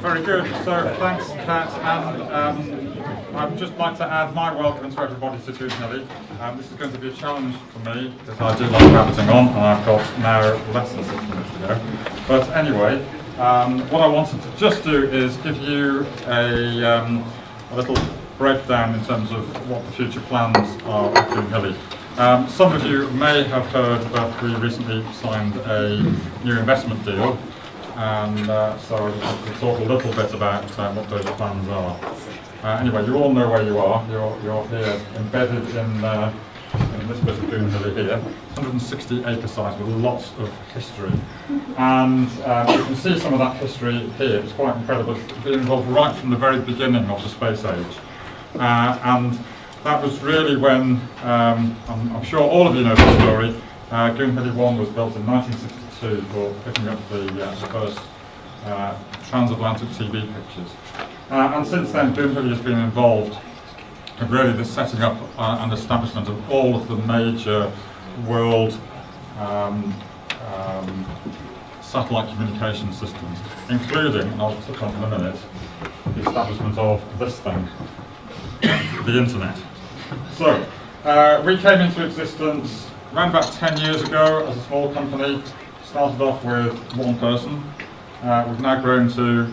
Very good. So thanks, Kat, and I'd just like to add my welcome to everybody to Goonhilly. This is going to be a challenge for me because I do like rabbiting on, and I've got now less than 6 minutes to go. But anyway, what I wanted to just do is give you a little breakdown in terms of what the future plans are at Goonhilly. Some of you may have heard that we recently signed a new investment deal, and so I can talk a little bit about what those plans are. Anyway, you all know where you are. You're here embedded in this bit of Goonhilly here. 160 acre site with lots of history, and you can see some of that history here. It's quite incredible. It's been involved right from the very beginning of the space age, and that was really when, I'm sure all of you know the story, Goonhilly 1 was built in 1962 for picking up the first transatlantic TV pictures. And since then, Goonhilly has been involved in really the setting up and establishment of all of the major world satellite communication systems, including, and I'll touch on in a minute, the establishment of this thing, the internet. So, we came into existence around about 10 years ago as a small company. Started off with one person. We've now grown to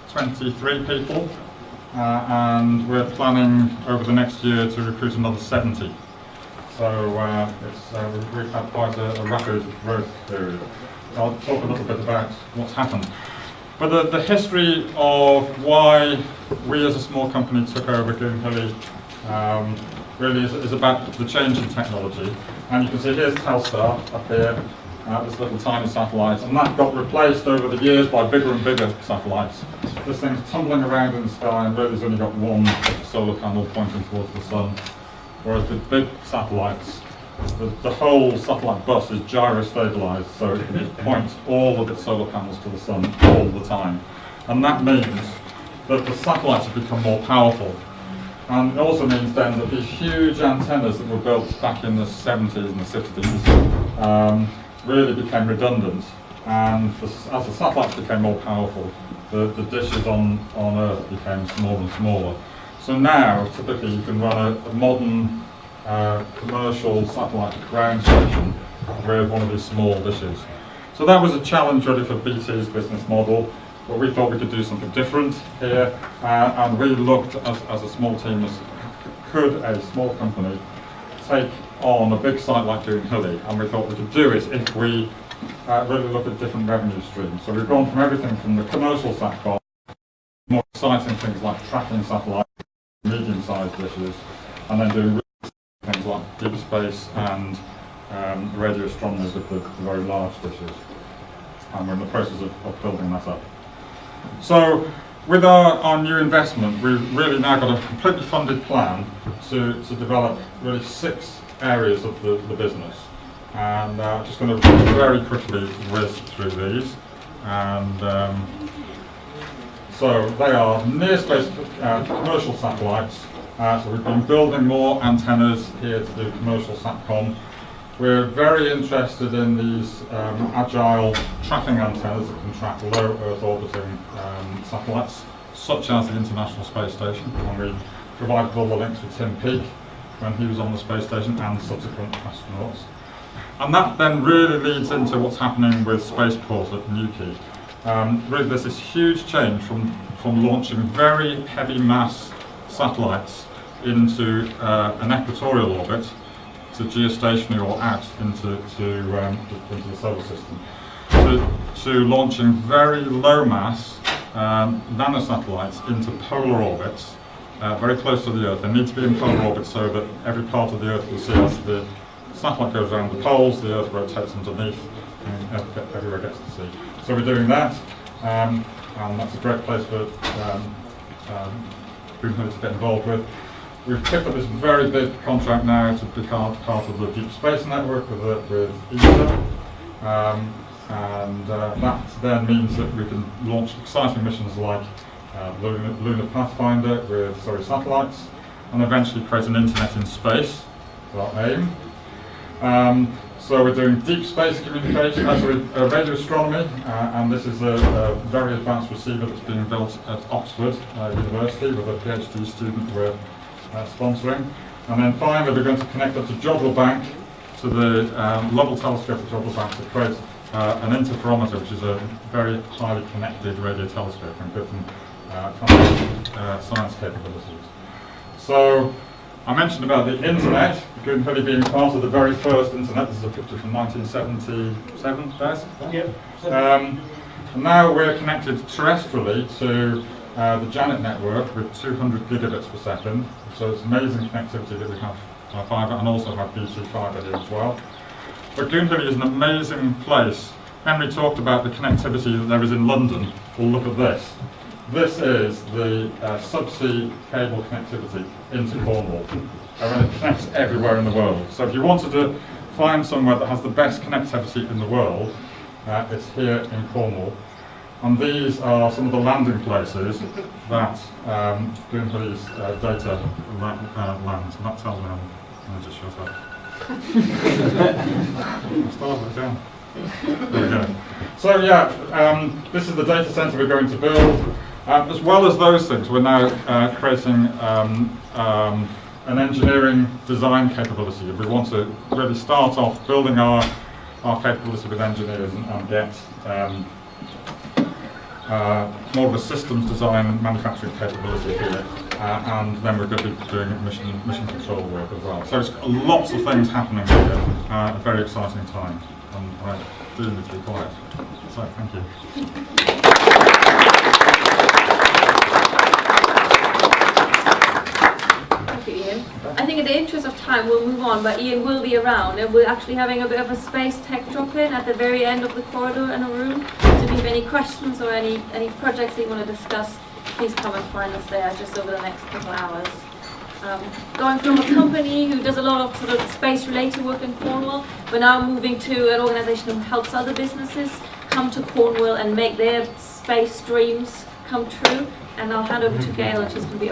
23 people, and we're planning over the next year to recruit another 70. So we've had quite a rapid growth period. I'll talk a little bit about what's happened. But the history of why we as a small company took over Goonhilly really is about the change in technology. And you can see here's Telstar up here, this little tiny satellite, and that got replaced over the years by bigger and bigger satellites. This thing's tumbling around in the sky and really has only got one solar panel pointing towards the sun. Whereas the big satellites, the whole satellite bus is gyro-stabilized, so it can point all of its solar panels to the sun all the time. And that means that the satellites have become more powerful. And it also means then that these huge antennas that were built back in the 70s and the 60s really became redundant. And as the satellites became more powerful, the dishes on Earth became smaller and smaller. So now, typically, you can run a modern commercial satellite ground station with one of these small dishes. So that was a challenge really for BT's business model, but we thought we could do something different here, and we looked as a small team, could a small company take on a big site like Goonhilly, and we thought we could do it if we really look at different revenue streams. So we've gone from everything from the commercial satcom, more exciting things like tracking satellites, medium-sized dishes, and then doing things like deep space and radio astronomy with the very large dishes. And we're in the process of building that up. So with our new investment, we've really now got a completely funded plan to develop really 6 areas of the business. And I'm just going to very quickly whiz through these. And so they are near space commercial satellites. So we've been building more antennas here to do commercial SATCOM. We're very interested in these agile tracking antennas that can track low Earth orbiting satellites, such as the International Space Station. And we provided all the links with Tim Peake when he was on the space station and subsequent astronauts. And that then really leads into what's happening with Spaceport at Newquay. Really, there's this huge change from launching very heavy mass satellites into an equatorial orbit to geostationary or out into the solar system, to launching very low mass nanosatellites into polar orbits, very close to the Earth. They need to be in polar orbit so that every part of the Earth will see as the satellite goes around the poles, the Earth rotates underneath, and everywhere gets to see. So we're doing that, and that's a great place for Goonhilly to get involved with. We've picked up this very big contract now to become part of the Deep Space Network with ESA, and that then means that we can launch exciting missions like Lunar Pathfinder with satellites, and eventually create an internet in space, our aim. So we're doing deep space communication, radio astronomy, and this is a very advanced receiver that's being built at Oxford University with a PhD student we're sponsoring. And then finally we're going to connect up to Jodrell Bank, to the Lovell telescope at Jodrell Bank, to create an interferometer, which is a very highly connected radio telescope and good science capabilities. So I mentioned about the internet, Goonhilly being part of the very first internet. This is a picture from 1977, Des? Yep. And now we're connected terrestrially to the Janet network with 200 gigabits per second. So it's amazing connectivity that we have fibre and also have BT fibre here as well. But Goonhilly is an amazing place. Henry talked about the connectivity that there is in London. Well, look at this. This is the subsea cable connectivity into Cornwall. And it connects everywhere in the world. So if you wanted to find somewhere that has the best connectivity in the world, it's here in Cornwall. And these are some of the landing places that Goonhilly's data lands. And that tells me I'm just shut up. I'll start it down. There we go. So yeah, this is the data centre we're going to build. As well as those things, we're now creating an engineering design capability. We want to really start off building our capability with engineers and get more of a systems design and manufacturing capability here. And then we're going to be doing mission control work as well. So it's lots of things happening here. A very exciting time. And I do need to be quiet. So thank you. Thank you, Ian. I think in the interest of time we'll move on, but Ian will be around, and we're actually having a bit of a space tech drop-in at the very end of the corridor in a room. So if you have any questions or any projects that you want to discuss, please come and find us there just over the next couple of hours. Going from a company who does a lot of sort of space-related work in Cornwall, we're now moving to an organisation who helps other businesses come to Cornwall and make their space dreams come true. And I'll hand over to Gail, and she's going to be